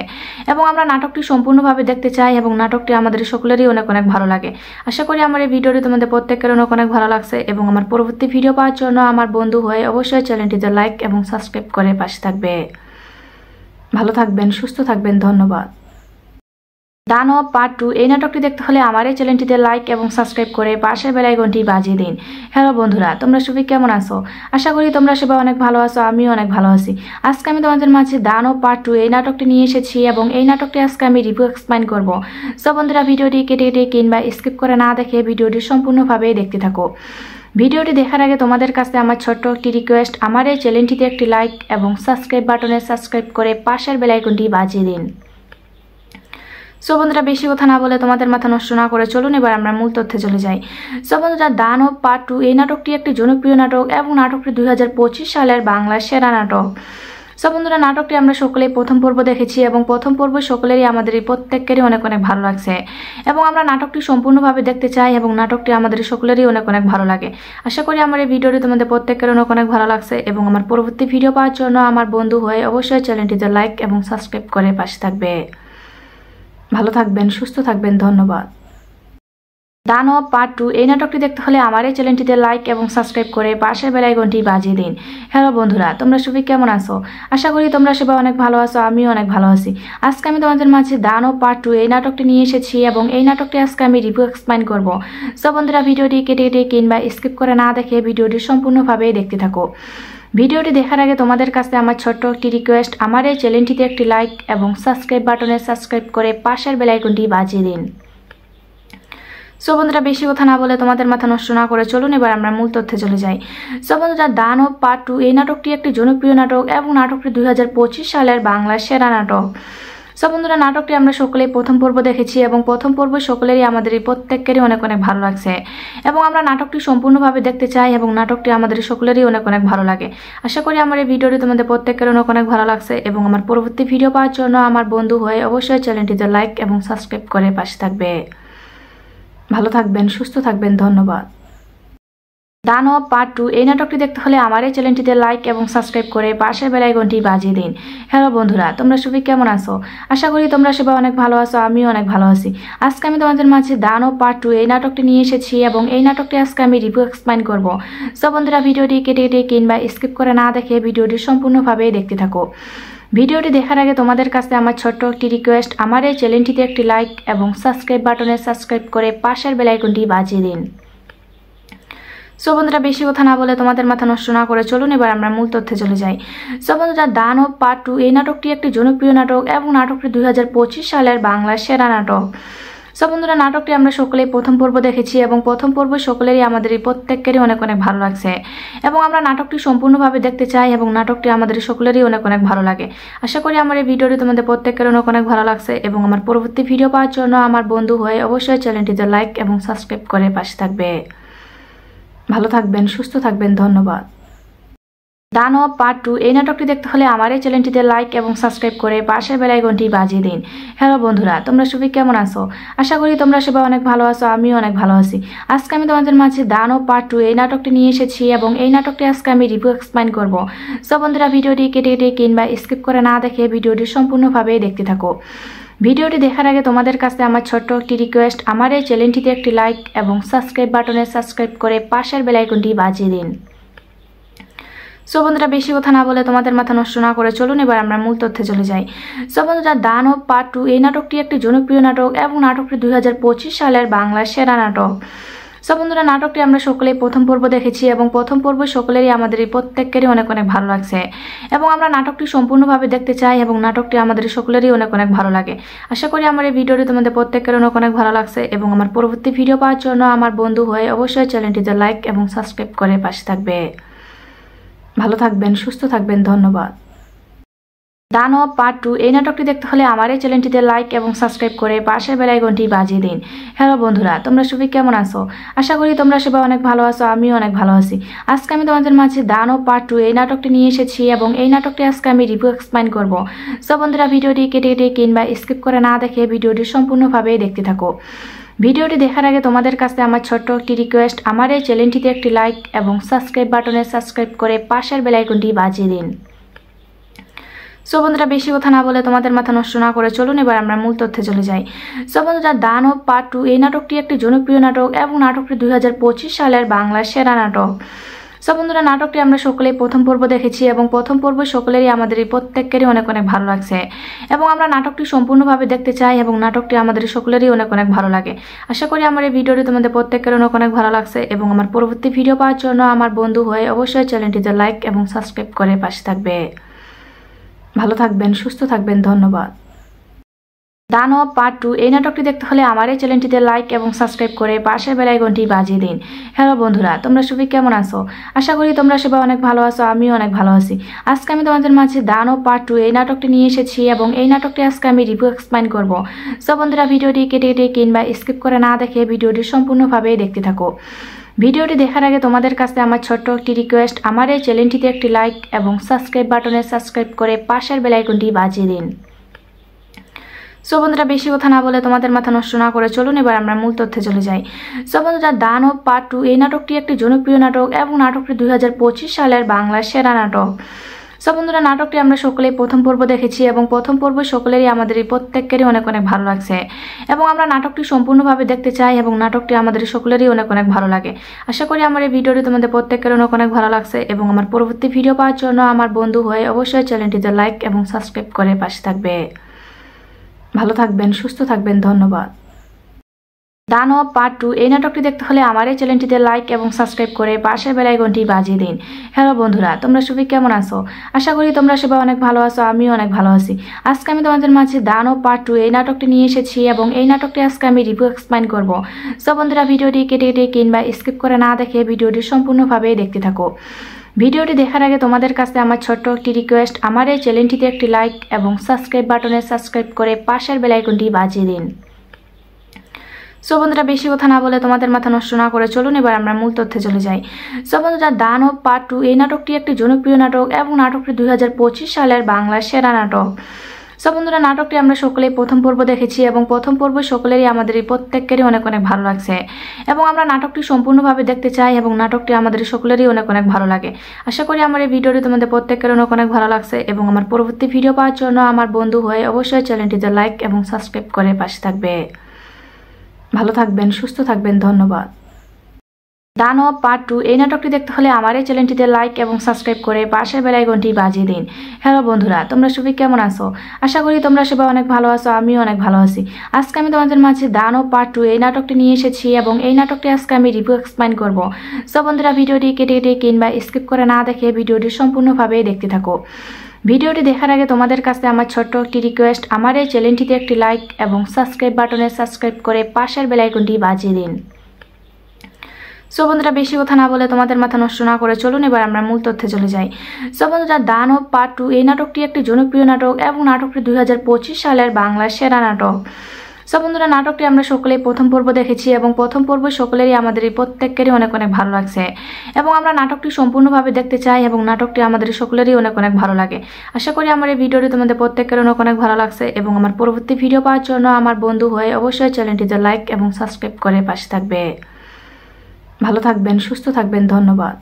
এবং আমরা নাটকটি সম্পূর্ণভাবে দেখতে চাই এবং নাটকটি আমাদের সকলেরই অনেক অনেক ভালো লাগে। আশা করি আমার এই ভিডিওটি তোমাদের প্রত্যেকের অনেক অনেক ভালো লাগছে এবং আমার পরবর্তী ভিডিও পাওয়ার জন্য আমার বন্ধু হয়ে অবশ্যই চ্যানেলটিতে লাইক এবং সাবস্ক্রাইব করে পাশে থাকবে। ভালো থাকবেন, সুস্থ থাকবেন, ধন্যবাদ। দানব পার্ট 2 এই নাটকটি দেখতে হলে আমার এই চ্যানেলটিতে লাইক এবং সাবস্ক্রাইব করে পাশের বেল আইকনটি বাজিয়ে দিন। হ্যালো বন্ধুরা, তোমরা সবাই কেমন আছো? আশা করি তোমরা সবাই অনেক ভালো আছো, আমিও অনেক ভালো আছি। আজকে আমি তোমাদের মাঝে দানব পার্ট 2 এই নাটকটি নিয়ে এসেছি এবং এই নাটকটি আজকে আমি রিভিউ এক্সপ্লেইন করব। সো বন্ধুরা, ভিডিওটি কেটে কেটে কিংবা স্কিপ করে না দেখে ভিডিওটি সম্পূর্ণভাবে দেখতে থাকো। ভিডিওটি দেখার আগে তোমাদের কাছে আমার ছোট্ট একটি রিকোয়েস্ট, আমার এই চ্যানেলটিতে একটি লাইক এবং সাবস্ক্রাইব বাটনে সাবস্ক্রাইব করে পাশের বেল আইকনটি বাজিয়ে দিন। সো বন্ধুরা, বেশি কথা না বলে তোমাদের মাথা নষ্ট না করে চলুন এবার আমরা মূল তথ্যে চলে যাই। সো বন্ধুরা, দানব পার্ট 2 এই নাটকটি একটি জনপ্রিয় নাটক এবং নাটকটি 2025 সালের বাংলার সেরা নাটক। সো বন্ধুরা, নাটকটি আমরা সকলেই প্রথম পর্ব দেখেছি এবং প্রথম পর্ব সকলেরই আমাদের প্রত্যেকেরই অনেক অনেক ভালো লাগছে এবং আমরা নাটকটি সম্পূর্ণভাবে দেখতে চাই এবং নাটকটি আমাদের সকলেরই অনেক অনেক ভালো লাগে। আশা করি আমার এই ভিডিওটি তোমাদের প্রত্যেকের অনেক অনেক ভালো লাগছে এবং আমার পরবর্তী ভিডিও পাওয়ার জন্য আমার বন্ধু হয়ে অবশ্যই চ্যানেলটিতে লাইক এবং সাবস্ক্রাইব করে পাশে থাকবে। ভালো থাকবেন, সুস্থ থাকবেন, ধন্যবাদ। দানব পার্ট 2 এই নাটকটি দেখতে হলে আমার এই চ্যানেলটিতে লাইক এবং সাবস্ক্রাইব করে পাশের বেল আইকনটি বাজিয়ে দিন। হ্যালো বন্ধুরা, তোমরা সবাই কেমন আছো? আশা করি তোমরা সবাই অনেক ভালো আছো, আমিও অনেক ভালো আছি। আজকে আমি তোমাদের মাঝে দানব পার্ট 2 এই নাটকটি নিয়ে এসেছি এবং এই নাটকটি আজকে আমি রিভিউ এক্সপ্লেইন করব। সো বন্ধুরা, ভিডিওটি কেটে কেটে কিংবা স্কিপ করে না দেখে ভিডিওটি সম্পূর্ণভাবে দেখতে থাকো। ভিডিওটি দেখার আগে তোমাদের কাছে আমার ছোট্ট একটি রিকোয়েস্ট, আমার এই চ্যানেলটিতে একটি লাইক এবং সাবস্ক্রাইব বাটনে সাবস্ক্রাইব করে পাশের বেল আইকনটি বাজিয়ে দিন। সো বন্ধুরা, বেশি কথা না বলে তোমাদের মাথা নষ্ট না করে চলুন এবার আমরা মূল তথ্যে চলে যাই। সো বন্ধুরা, দানব পার্ট 2 এই নাটকটি একটি জনপ্রিয় নাটক এবং নাটকটি 2025 সালের বাংলার সেরা নাটক। সো বন্ধুরা, নাটকটি আমরা সকলেই প্রথম পর্ব দেখেছি এবং প্রথম পর্ব সকলেরই আমাদের প্রত্যেকেরই অনেক অনেক ভালো লাগছে এবং আমরা নাটকটি সম্পূর্ণভাবে দেখতে চাই এবং নাটকটি আমাদের সকলেরই অনেক অনেক ভালো লাগে। আশা করি আমার এই ভিডিওটি তোমাদের প্রত্যেকের অনেক অনেক ভালো লাগছে এবং আমার পরবর্তী ভিডিও পাওয়ার জন্য আমার বন্ধু হয়ে অবশ্যই চ্যানেলটিতে লাইক এবং সাবস্ক্রাইব করে পাশে থাকবে। ভালো থাকবেন, সুস্থ থাকবেন, ধন্যবাদ। দানব পার্ট 2 এই নাটকটি দেখতে হলে আমার এই চ্যানেলটিতে লাইক এবং সাবস্ক্রাইব করে পাশের বেল আইকনটি বাজিয়ে দিন। হ্যালো বন্ধুরা, তোমরা সবাই কেমন আছো? আশা করি তোমরা সবাই অনেক ভালো আছো, আমিও অনেক ভালো আছি। আজকে আমি তোমাদের মাঝে দানব পার্ট 2 এই নাটকটি নিয়ে এসেছি এবং এই নাটকটি আজকে আমি রিভিউ এক্সপ্লেইন করব। সো বন্ধুরা, ভিডিওটি কেটে কেটে কিংবা স্কিপ করে না দেখে ভিডিওটি সম্পূর্ণভাবে দেখতে থাকো। ভিডিওটি দেখার আগে তোমাদের কাছে আমার ছোট্ট একটি রিকোয়েস্ট, আমার এই চ্যানেলটিতে একটি লাইক এবং সাবস্ক্রাইব বাটনে সাবস্ক্রাইব করে পাশের বেল আইকনটি বাজিয়ে দিন। সো বন্ধুরা, বেশি কথা না বলে তোমাদের মাথা নষ্ট না করে চলুন এবার আমরা মূল তথ্যে চলে যাই। সো বন্ধুরা, দানব পার্ট 2 এই নাটকটি একটি জনপ্রিয় নাটক এবং নাটকটি 2025 সালের বাংলার সেরা নাটক। সো বন্ধুরা, নাটকটি আমরা সকলেই প্রথম পর্ব দেখেছি এবং প্রথম পর্ব সকলেরই আমাদের প্রত্যেকেরই অনেক অনেক ভালো লাগছে এবং আমরা নাটকটি সম্পূর্ণভাবে দেখতে চাই এবং নাটকটি আমাদের সকলেরই অনেক অনেক ভালো লাগে। আশা করি আমার এই ভিডিওটি তোমাদের প্রত্যেকের অনেক অনেক ভালো লাগছে এবং আমার পরবর্তী ভিডিও পাওয়ার জন্য আমার বন্ধু হয়ে অবশ্যই চ্যানেলটিতে লাইক এবং সাবস্ক্রাইব করে পাশে থাকবে। ভালো থাকবেন, সুস্থ থাকবেন, ধন্যবাদ। দানব পার্ট 2 এই নাটকটি দেখতে হলে আমার এই চ্যানেলটিতে লাইক এবং সাবস্ক্রাইব করে পাশের বেল আইকনটি বাজিয়ে দিন। হ্যালো বন্ধুরা, তোমরা সবাই কেমন আছো? আশা করি তোমরা সবাই অনেক ভালো আছো, আমিও অনেক ভালো আছি। আজকে আমি তোমাদের মাঝে দানব পার্ট 2 এই নাটকটি নিয়ে এসেছি এবং এই নাটকটি আজকে আমি রিভিউ এক্সপ্লেইন করব। সো বন্ধুরা, ভিডিওটি কেটে কেটে কিংবা স্কিপ করে না দেখে ভিডিওটি সম্পূর্ণভাবে দেখতে থাকো। ভিডিওটি দেখার আগে তোমাদের কাছে আমার ছোট্ট একটি রিকোয়েস্ট, আমার এই চ্যানেলটিতে একটি লাইক এবং সাবস্ক্রাইব বাটনে সাবস্ক্রাইব করে পাশের বেল আইকনটি বাজিয়ে দিন। সো বন্ধুরা, বেশি কথা না বলে তোমাদের মাথা নষ্ট না করে চলুন এবার আমরা মূল তথ্যে চলে যাই। সো বন্ধুরা, দানব পার্ট 2 এই নাটকটি একটি জনপ্রিয় নাটক এবং নাটকটি 2025 সালের বাংলার সেরা নাটক। সো বন্ধুরা, নাটকটি আমরা সকলেই প্রথম পর্ব দেখেছি এবং প্রথম পর্ব সকলেরই আমাদের প্রত্যেকেরই অনেক অনেক ভালো লাগছে এবং আমরা নাটকটি সম্পূর্ণভাবে দেখতে চাই এবং নাটকটি আমাদের সকলেরই অনেক অনেক ভালো লাগে। আশা করি আমার এই ভিডিওটি তোমাদের প্রত্যেকের অনেক অনেক ভালো লাগছে এবং আমার পরবর্তী ভিডিও পাওয়ার জন্য আমার বন্ধু হয়ে অবশ্যই চ্যানেলটিতে লাইক এবং সাবস্ক্রাইব করে পাশে থাকবে। ভালো থাকবেন, সুস্থ থাকবেন, ধন্যবাদ। দানব পার্ট 2 এই নাটকটি দেখতে হলে আমার এই চ্যানেলটিতে লাইক এবং সাবস্ক্রাইব করে পাশের বেল আইকনটি বাজিয়ে দিন। হ্যালো বন্ধুরা, তোমরা সবাই কেমন আছো? আশা করি তোমরা সবাই অনেক ভালো আছো, আমিও অনেক ভালো আছি। আজকে আমি তোমাদের মাঝে দানব পার্ট 2 এই নাটকটি নিয়ে এসেছি এবং এই নাটকটি আজকে আমি রিভিউ এক্সপ্লেইন করব। সো বন্ধুরা, ভিডিওটি কেটে কেটে কিংবা স্কিপ করে না দেখে ভিডিওটি সম্পূর্ণভাবে দেখতে থাকো। ভিডিওটি দেখার আগে তোমাদের কাছে আমার ছোট্ট একটি রিকোয়েস্ট, আমার এই চ্যানেলটিতে একটি লাইক এবং সাবস্ক্রাইব বাটনে সাবস্ক্রাইব করে পাশের বেল আইকনটি বাজিয়ে দিন। সো বন্ধুরা, বেশি কথা না বলে তোমাদের মাথা নষ্ট না করে চলুন এবার আমরা মূল তথ্যে চলে যাই। সো বন্ধুরা, দানব পার্ট 2 এই নাটকটি একটি জনপ্রিয় নাটক এবং নাটকটি 2025 সালের বাংলার সেরা নাটক। সো বন্ধুরা, নাটকটি আমরা সকলেই প্রথম পর্ব দেখেছি এবং প্রথম পর্ব সকলেরই আমাদের প্রত্যেকেরই অনেক অনেক ভালো লাগছে এবং আমরা নাটকটি সম্পূর্ণভাবে দেখতে চাই এবং নাটকটি আমাদের সকলেরই অনেক অনেক ভালো লাগে। আশা করি আমার এই ভিডিওটি তোমাদের প্রত্যেকের অনেক অনেক ভালো লাগছে এবং আমার পরবর্তী ভিডিও পাওয়ার জন্য আমার বন্ধু হয়ে অবশ্যই চ্যানেলটিতে লাইক এবং সাবস্ক্রাইব করে পাশে থাকবে। ভালো থাকবেন, সুস্থ থাকবেন, ধন্যবাদ। দানব পার্ট 2 এই নাটকটি দেখতে হলে আমার এই চ্যানেলটিতে লাইক এবং সাবস্ক্রাইব করে পাশের বেল আইকনটি বাজিয়ে দিন। হ্যালো বন্ধুরা, তোমরা সবাই কেমন আছো? আশা করি তোমরা সবাই অনেক ভালো আছো, আমিও অনেক ভালো আছি। আজকে আমি তোমাদের মাঝে দানব পার্ট 2 এই নাটকটি নিয়ে এসেছি এবং এই নাটকটি আজকে আমি রিভিউ এক্সপ্লেইন করব। সো বন্ধুরা, ভিডিওটি কেটে কেটে কিংবা স্কিপ করে না দেখে ভিডিওটি সম্পূর্ণভাবে দেখতে থাকো। ভিডিওটি দেখার আগে তোমাদের কাছে আমার ছোট্ট একটি রিকোয়েস্ট, আমার এই চ্যানেলটিতে একটি লাইক এবং সাবস্ক্রাইব বাটনে সাবস্ক্রাইব করে পাশের বেল আইকনটি বাজিয়ে দিন। সো বন্ধুরা, বেশি কথা না বলে তোমাদের মাথা নষ্ট না করে চলুন এবার আমরা মূল তথ্যে চলে যাই। সো বন্ধুরা, দানব পার্ট 2 এই নাটকটি একটি জনপ্রিয় নাটক এবং নাটকটি 2025 সালের বাংলার সেরা নাটক। সো বন্ধুরা, নাটকটি আমরা সকলেই প্রথম পর্ব দেখেছি এবং প্রথম পর্ব সকলেরই আমাদের প্রত্যেকেরই অনেক অনেক ভালো লাগছে এবং আমরা নাটকটি সম্পূর্ণভাবে দেখতে চাই এবং নাটকটি আমাদের সকলেরই অনেক অনেক ভালো লাগে। আশা করি আমার এই ভিডিওটি তোমাদের প্রত্যেকের অনেক অনেক ভালো লাগছে এবং আমার পরবর্তী ভিডিও পাওয়ার জন্য আমার বন্ধু হয়ে অবশ্যই চ্যানেলটিতে লাইক এবং সাবস্ক্রাইব করে পাশে থাকবে। ভালো থাকবেন, সুস্থ থাকবেন, ধন্যবাদ। দানব পার্ট 2 এই নাটকটি দেখতে হলে আমার এই চ্যানেলটিতে লাইক এবং সাবস্ক্রাইব করে পাশের বেল আইকনটি বাজিয়ে দিন। হ্যালো বন্ধুরা, তোমরা সবাই কেমন আছো? আশা করি তোমরা সবাই অনেক ভালো আছো, আমিও অনেক ভালো আছি। আজকে আমি তোমাদের মাঝে দানব পার্ট 2 এই নাটকটি নিয়ে এসেছি এবং এই নাটকটি আজকে আমি রিভিউ এক্সপ্লেইন করব। সো বন্ধুরা, ভিডিওটি কেটে কেটে কিংবা স্কিপ করে না দেখে ভিডিওটি সম্পূর্ণভাবে দেখতে থাকো। ভিডিওটি দেখার আগে তোমাদের কাছে আমার ছোট্ট একটি রিকোয়েস্ট, আমার এই চ্যানেলটিতে একটি লাইক এবং সাবস্ক্রাইব বাটনে সাবস্ক্রাইব করে পাশের বেল আইকনটি বাজিয়ে দিন। সো বন্ধুরা, বেশি কথা না বলে তোমাদের মাথা নষ্ট না করে চলুন এবার আমরা মূল তথ্যে চলে যাই। সো বন্ধুরা, দানব পার্ট 2 এই নাটকটি একটি জনপ্রিয় নাটক এবং নাটকটি 2025 সালের বাংলার সেরা নাটক। সো বন্ধুরা, নাটকটি আমরা সকলেই প্রথম পর্ব দেখেছি এবং প্রথম পর্ব সকলেরই আমাদের প্রত্যেকেরই অনেক অনেক ভালো লাগছে এবং আমরা নাটকটি সম্পূর্ণভাবে দেখতে চাই এবং নাটকটি আমাদের সকলেরই অনেক অনেক ভালো লাগে। আশা করি আমার এই ভিডিওটি তোমাদের প্রত্যেকের অনেক অনেক ভালো লাগছে এবং আমার পরবর্তী ভিডিও পাওয়ার জন্য আমার বন্ধু হয়ে অবশ্যই চ্যানেলটিতে লাইক এবং সাবস্ক্রাইব করে পাশে থাকবে। ভালো থাকবেন, সুস্থ থাকবেন, ধন্যবাদ। দানব পার্ট 2 এই নাটকটি দেখতে হলে আমার এই চ্যানেলটিতে লাইক এবং সাবস্ক্রাইব করে পাশের বেল আইকনটি বাজিয়ে দিন। হ্যালো বন্ধুরা, তোমরা সবাই কেমন আছো? আশা করি তোমরা সবাই অনেক ভালো আছো, আমিও অনেক ভালো আছি। আজকে আমি তোমাদের মাঝে দানব পার্ট 2 এই নাটকটি নিয়ে এসেছি এবং এই নাটকটি আজকে আমি রিভিউ এক্সপ্লেইন করব। সো বন্ধুরা, ভিডিওটি কেটে কেটে কিংবা স্কিপ করে না দেখে ভিডিওটি সম্পূর্ণভাবে দেখতে থাকো। ভিডিওটি দেখার আগে তোমাদের কাছে আমার ছোট্ট একটি রিকোয়েস্ট, আমার এই চ্যানেলটিতে একটি লাইক এবং সাবস্ক্রাইব বাটনে সাবস্ক্রাইব করে পাশের বেল আইকনটি বাজিয়ে দিন। সো বন্ধুরা, বেশি কথা না বলে তোমাদের মাথা নষ্ট না করে চলুন এবার আমরা মূল তথ্যে চলে যাই। সো বন্ধুরা, দানব পার্ট 2 এই নাটকটি একটি জনপ্রিয় নাটক এবং নাটকটি 2025 সালের বাংলার সেরা নাটক। সো বন্ধুরা, নাটকটি আমরা সকলেই প্রথম পর্ব দেখেছি এবং প্রথম পর্ব সকলেরই আমাদের প্রত্যেকেরই অনেক অনেক ভালো লাগছে এবং আমরা নাটকটি সম্পূর্ণভাবে দেখতে চাই এবং নাটকটি আমাদের সকলেরই অনেক অনেক ভালো লাগে। আশা করি আমার এই ভিডিওটি তোমাদের প্রত্যেকের অনেক অনেক ভালো লাগছে এবং আমার পরবর্তী ভিডিও পাওয়ার জন্য আমার বন্ধু হয়ে অবশ্যই চ্যানেলটিতে লাইক এবং সাবস্ক্রাইব করে পাশে থাকবে। ভালো থাকবেন, সুস্থ থাকবেন, ধন্যবাদ।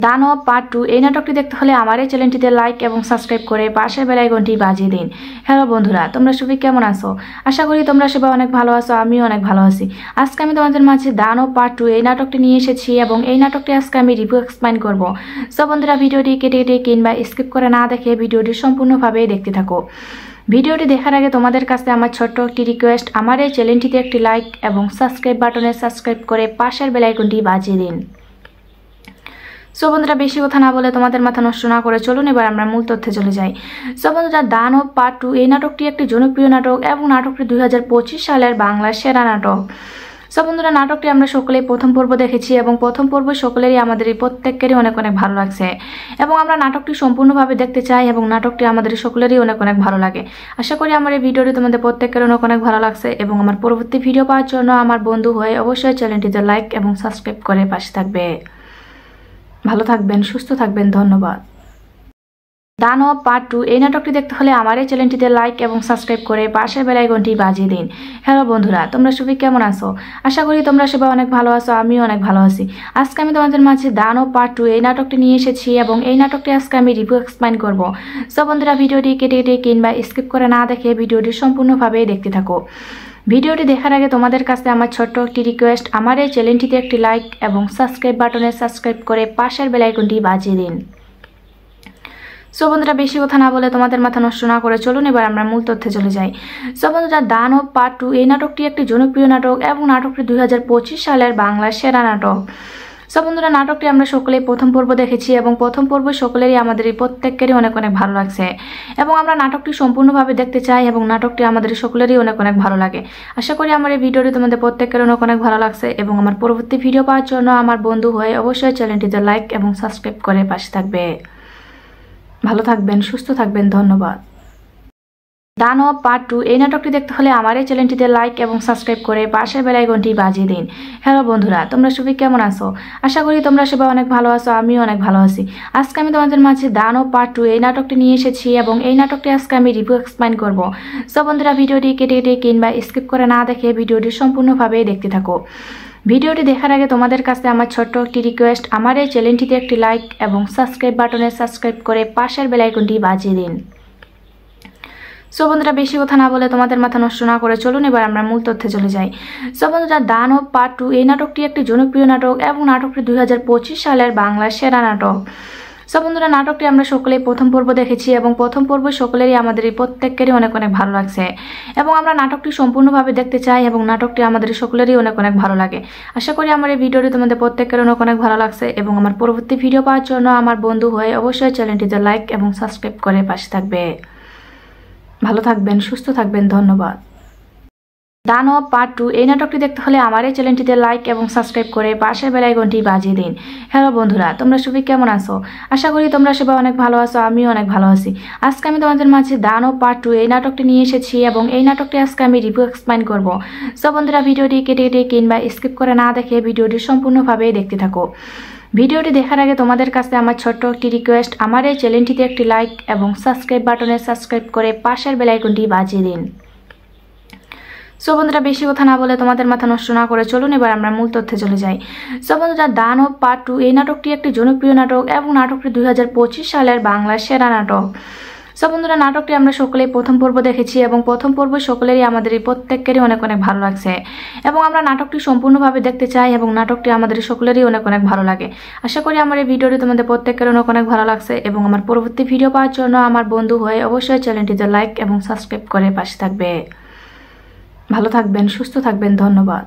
দানব পার্ট 2 এই নাটকটি দেখতে হলে আমার এই চ্যানেলটিতে লাইক এবং সাবস্ক্রাইব করে পাশের বেল আইকনটি বাজিয়ে দিন। হ্যালো বন্ধুরা, তোমরা সবাই কেমন আছো? আশা করি তোমরা সবাই অনেক ভালো আছো, আমিও অনেক ভালো আছি। আজকে আমি তোমাদের মাঝে দানব পার্ট 2 এই নাটকটি নিয়ে এসেছি এবং এই নাটকটি আজকে আমি রিভিউ এক্সপ্লেইন করব। সো বন্ধুরা, ভিডিওটি কেটে কেটে কিংবা স্কিপ করে না দেখে ভিডিওটি সম্পূর্ণভাবে দেখতে থাকো। ভিডিওটি দেখার আগে তোমাদের কাছে আমার ছোট্ট একটি রিকোয়েস্ট, আমার এই চ্যানেলটিতে একটি লাইক এবং সাবস্ক্রাইব বাটনে সাবস্ক্রাইব করে পাশের বেল আইকনটি বাজিয়ে দিন। সো বন্ধুরা, বেশি কথা না বলে তোমাদের মাথা নষ্ট না করে চলুন এবার আমরা মূল তথ্যে চলে যাই। সো বন্ধুরা, দানব পার্ট 2 এই নাটকটি একটি জনপ্রিয় নাটক এবং নাটকটি 2025 সালের বাংলার সেরা নাটক। সো বন্ধুরা, নাটকটি আমরা সকলেই প্রথম পর্ব দেখেছি এবং প্রথম পর্ব সকলেরই আমাদের প্রত্যেকেরই অনেক অনেক ভালো লাগছে এবং আমরা নাটকটি সম্পূর্ণভাবে দেখতে চাই এবং নাটকটি আমাদের সকলেরই অনেক অনেক ভালো লাগে। আশা করি আমার এই ভিডিওটি তোমাদের প্রত্যেকের অনেক অনেক ভালো লাগছে এবং আমার পরবর্তী ভিডিও পাওয়ার জন্য আমার বন্ধু হয়ে অবশ্যই চ্যানেলটিতে লাইক এবং সাবস্ক্রাইব করে পাশে থাকবে। ভালো থাকবেন, সুস্থ থাকবেন, ধন্যবাদ। দানব পার্ট 2 এই নাটকটি দেখতে হলে আমার এই চ্যানেলটিতে লাইক এবং সাবস্ক্রাইব করে পাশের বেল আইকনটি বাজিয়ে দিন। হ্যালো বন্ধুরা, তোমরা সবাই কেমন আছো? আশা করি তোমরা সবাই অনেক ভালো আছো, আমিও অনেক ভালো আছি। আজকে আমি তোমাদের মাঝে দানব পার্ট 2 এই নাটকটি নিয়ে এসেছি এবং এই নাটকটি আজকে আমি রিভিউ এক্সপ্লেইন করব। সো বন্ধুরা, ভিডিওটি কেটে কেটে কিংবা স্কিপ করে না দেখে ভিডিওটি সম্পূর্ণভাবে দেখতে থাকো। ভিডিওটি দেখার আগে তোমাদের কাছে আমার ছোট্ট একটি রিকোয়েস্ট, আমার এই চ্যানেলটিতে একটি লাইক এবং সাবস্ক্রাইব বাটনে সাবস্ক্রাইব করে পাশের বেল আইকনটি বাজিয়ে দিন। সো বন্ধুরা, বেশি কথা না বলে তোমাদের মাথা নষ্ট না করে চলুন এবার আমরা মূল তথ্যে চলে যাই। সো বন্ধুরা, দানব পার্ট 2 এই নাটকটি একটি জনপ্রিয় নাটক এবং নাটকটি 2025 সালের বাংলার সেরা নাটক। সো বন্ধুরা, নাটকটি আমরা সকলেই প্রথম পর্ব দেখেছি এবং প্রথম পর্ব সকলেরই আমাদের প্রত্যেকেরই অনেক অনেক ভালো লাগছে এবং আমরা নাটকটি সম্পূর্ণভাবে দেখতে চাই এবং নাটকটি আমাদের সকলেরই অনেক অনেক ভালো লাগে। আশা করি আমার এই ভিডিওটি তোমাদের প্রত্যেকের অনেক অনেক ভালো লাগছে এবং আমার পরবর্তী ভিডিও পাওয়ার জন্য আমার বন্ধু হয়ে অবশ্যই চ্যানেলটিতে লাইক এবং সাবস্ক্রাইব করে পাশে থাকবে। ভালো থাকবেন, সুস্থ থাকবেন, ধন্যবাদ। দানব পার্ট 2 এই নাটকটি দেখতে হলে আমার এই চ্যানেলটিতে লাইক এবং সাবস্ক্রাইব করে পাশের বেল আইকনটি বাজিয়ে দিন। হ্যালো বন্ধুরা, তোমরা সবাই কেমন আছো? আশা করি তোমরা সবাই অনেক ভালো আছো, আমিও অনেক ভালো আছি। আজকে আমি তোমাদের মাঝে দানব পার্ট 2 এই নাটকটি নিয়ে এসেছি এবং এই নাটকটি আজকে আমি রিভিউ এক্সপ্লেইন করব। সো বন্ধুরা, ভিডিওটি কেটে কেটে কিংবা স্কিপ করে না দেখে ভিডিওটি সম্পূর্ণভাবে দেখতে থাকো। ভিডিওটি দেখার আগে তোমাদের কাছে আমার ছোট্ট একটি রিকোয়েস্ট, আমার এই চ্যানেলটিতে একটি লাইক এবং সাবস্ক্রাইব বাটনে সাবস্ক্রাইব করে পাশের বেল আইকনটি বাজিয়ে দিন। সো বন্ধুরা, বেশি কথা না বলে তোমাদের মাথা নষ্ট না করে চলুন এবার আমরা মূল তথ্যে চলে যাই। সো বন্ধুরা, দানব পার্ট 2 এই নাটকটি একটি জনপ্রিয় নাটক এবং নাটকটি 2025 সালের বাংলার সেরা নাটক। সো বন্ধুরা, নাটকটি আমরা সকলেই প্রথম পর্ব দেখেছি এবং প্রথম পর্ব সকলেরই আমাদের প্রত্যেকেরই অনেক অনেক ভালো লাগছে এবং আমরা নাটকটি সম্পূর্ণভাবে দেখতে চাই এবং নাটকটি আমাদের সকলেরই অনেক অনেক ভালো লাগে। আশা করি আমার এই ভিডিওটি তোমাদের প্রত্যেকের অনেক অনেক ভালো লাগছে এবং আমার পরবর্তী ভিডিও পাওয়ার জন্য আমার বন্ধু হয়ে অবশ্যই চ্যানেলটিতে লাইক এবং সাবস্ক্রাইব করে পাশে থাকবে। ভালো থাকবেন, সুস্থ থাকবেন, ধন্যবাদ। দানব পার্ট 2 এই নাটকটি দেখতে হলে আমার এই চ্যানেলটিতে লাইক এবং সাবস্ক্রাইব করে পাশের বেল আইকনটি বাজিয়ে দিন। হ্যালো বন্ধুরা, তোমরা সবাই কেমন আছো? আশা করি তোমরা সবাই অনেক ভালো আছো, আমিও অনেক ভালো আছি। আজকে আমি তোমাদের মাঝে দানব পার্ট 2 এই নাটকটি নিয়ে এসেছি এবং এই নাটকটি আজকে আমি রিভিউ এক্সপ্লেইন করব। সো বন্ধুরা, ভিডিওটি কেটে কেটে কিংবা স্কিপ করে না দেখে ভিডিওটি সম্পূর্ণভাবে দেখতে থাকো। ভিডিওটি দেখার আগে তোমাদের কাছে আমার ছোট্ট একটি রিকোয়েস্ট, আমার এই চ্যানেলটিতে একটি লাইক এবং সাবস্ক্রাইব বাটনে সাবস্ক্রাইব করে পাশের বেল আইকনটি বাজিয়ে দিন। সো বন্ধুরা, বেশি কথা না বলে তোমাদের মাথা নষ্ট না করে চলুন এবার আমরা মূল তথ্যে চলে যাই। সো বন্ধুরা, দানব পার্ট 2 এই নাটকটি একটি জনপ্রিয় নাটক এবং নাটকটি 2025 সালের বাংলার সেরা নাটক। সো বন্ধুরা, নাটকটি আমরা সকলেই প্রথম পর্ব দেখেছি এবং প্রথম পর্ব সকলেরই আমাদের প্রত্যেকেরই অনেক অনেক ভালো লাগছে এবং আমরা নাটকটি সম্পূর্ণভাবে দেখতে চাই এবং নাটকটি আমাদের সকলেরই অনেক অনেক ভালো লাগে। আশা করি আমার এই ভিডিওটি তোমাদের প্রত্যেকের অনেক অনেক ভালো লাগছে এবং আমার পরবর্তী ভিডিও পাওয়ার জন্য আমার বন্ধু হয়ে অবশ্যই চ্যানেলটিতে লাইক এবং সাবস্ক্রাইব করে পাশে থাকবে। ভালো থাকবেন, সুস্থ থাকবেন, ধন্যবাদ।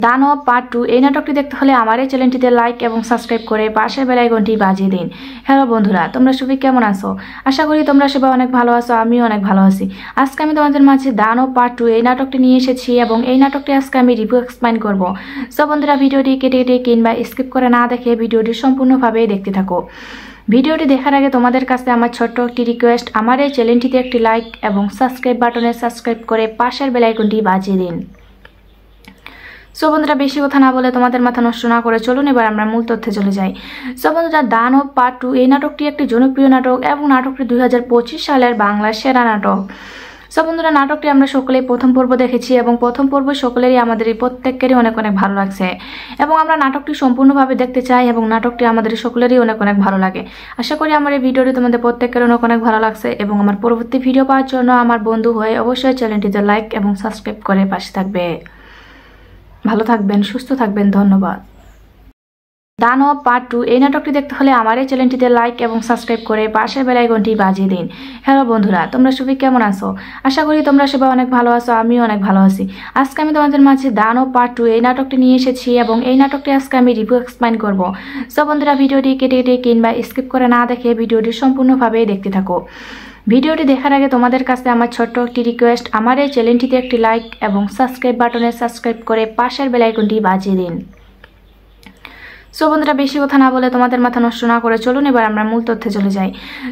দানব পার্ট 2 এই নাটকটি দেখতে হলে আমার এই চ্যানেলটিতে লাইক এবং সাবস্ক্রাইব করে পাশের বেল আইকনটি বাজিয়ে দিন। হ্যালো বন্ধুরা, তোমরা সবাই কেমন আছো? আশা করি তোমরা সবাই অনেক ভালো আছো, আমিও অনেক ভালো আছি। আজকে আমি তোমাদের মাঝে দানব পার্ট 2 এই নাটকটি নিয়ে এসেছি এবং এই নাটকটি আজকে আমি রিভিউ এক্সপ্লেইন করব। সো বন্ধুরা, ভিডিওটি কেটে কেটে কিংবা স্কিপ করে না দেখে ভিডিওটি সম্পূর্ণভাবে দেখতে থাকো। ভিডিওটি দেখার আগে তোমাদের কাছে আমার ছোট্ট একটি রিকোয়েস্ট, আমার এই চ্যানেলটিতে একটি লাইক এবং সাবস্ক্রাইব বাটনে সাবস্ক্রাইব করে পাশের বেল আইকনটি বাজিয়ে দিন। সো বন্ধুরা, বেশি কথা না বলে তোমাদের মাথা নষ্ট না করে চলুন এবার আমরা মূল তথ্যে চলে যাই। সো বন্ধুরা, দানব পার্ট 2 এই নাটকটি একটি জনপ্রিয় নাটক এবং নাটকটি 2025 সালের বাংলার সেরা নাটক। সো বন্ধুরা, নাটকটি আমরা সকলেই প্রথম পর্ব দেখেছি এবং প্রথম পর্ব সকলেরই আমাদের প্রত্যেকেরই অনেক অনেক ভালো লাগছে এবং আমরা নাটকটি সম্পূর্ণভাবে দেখতে চাই এবং নাটকটি আমাদের সকলেরই অনেক অনেক ভালো লাগে। আশা করি আমার এই ভিডিওটি তোমাদের প্রত্যেকের অনেক অনেক ভালো লাগছে এবং আমার পরবর্তী ভিডিও পাওয়ার জন্য আমার বন্ধু হয়ে অবশ্যই চ্যানেলটিতে লাইক এবং সাবস্ক্রাইব করে পাশে থাকবে। ভালো থাকবেন, সুস্থ থাকবেন, ধন্যবাদ। দানব পার্ট 2 এই নাটকটি দেখতে হলে আমার এই চ্যানেলটিতে লাইক এবং সাবস্ক্রাইব করে পাশের বেল আইকনটি বাজিয়ে দিন। হ্যালো বন্ধুরা, তোমরা সবাই কেমন আছো? আশা করি তোমরা সবাই অনেক ভালো আছো, আমিও অনেক ভালো আছি। আজকে আমি তোমাদের মাঝে দানব পার্ট 2 এই নাটকটি নিয়ে এসেছি এবং এই নাটকটি আজকে আমি রিভিউ এক্সপ্লেইন করব। সো বন্ধুরা, ভিডিওটি কেটে কেটে কিংবা স্কিপ করে না দেখে ভিডিওটি সম্পূর্ণভাবে দেখতে থাকো। ভিডিওটি দেখার আগে তোমাদের কাছে আমার ছোট্ট একটি রিকোয়েস্ট, আমার এই চ্যানেলটিতে একটি লাইক এবং সাবস্ক্রাইব বাটনে সাবস্ক্রাইব করে পাশের বেল আইকনটি বাজিয়ে দিন। সো বন্ধুরা, বেশি কথা না বলে তোমাদের মাথা নষ্ট না করে চলুন এবার আমরা মূল তথ্যে চলে যাই।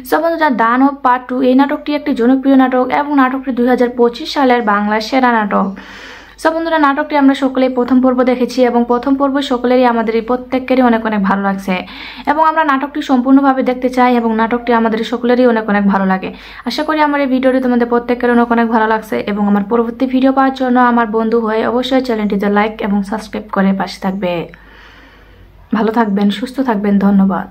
সো বন্ধুরা, দানব পার্ট 2 এই নাটকটি একটি জনপ্রিয় নাটক এবং নাটকটি 2025 সালের বাংলার সেরা নাটক। সো বন্ধুরা, নাটকটি আমরা সকলেই প্রথম পর্ব দেখেছি এবং প্রথম পর্ব সকলেরই আমাদের প্রত্যেকেরই অনেক অনেক ভালো লাগছে এবং আমরা নাটকটি সম্পূর্ণভাবে দেখতে চাই এবং নাটকটি আমাদের সকলেরই অনেক অনেক ভালো লাগে। আশা করি আমার এই ভিডিওটি তোমাদের প্রত্যেকের অনেক অনেক ভালো লাগছে এবং আমার পরবর্তী ভিডিও পাওয়ার জন্য আমার বন্ধু হয়ে অবশ্যই চ্যানেলটিতে লাইক এবং সাবস্ক্রাইব করে পাশে থাকবে। ভালো থাকবেন, সুস্থ থাকবেন, ধন্যবাদ।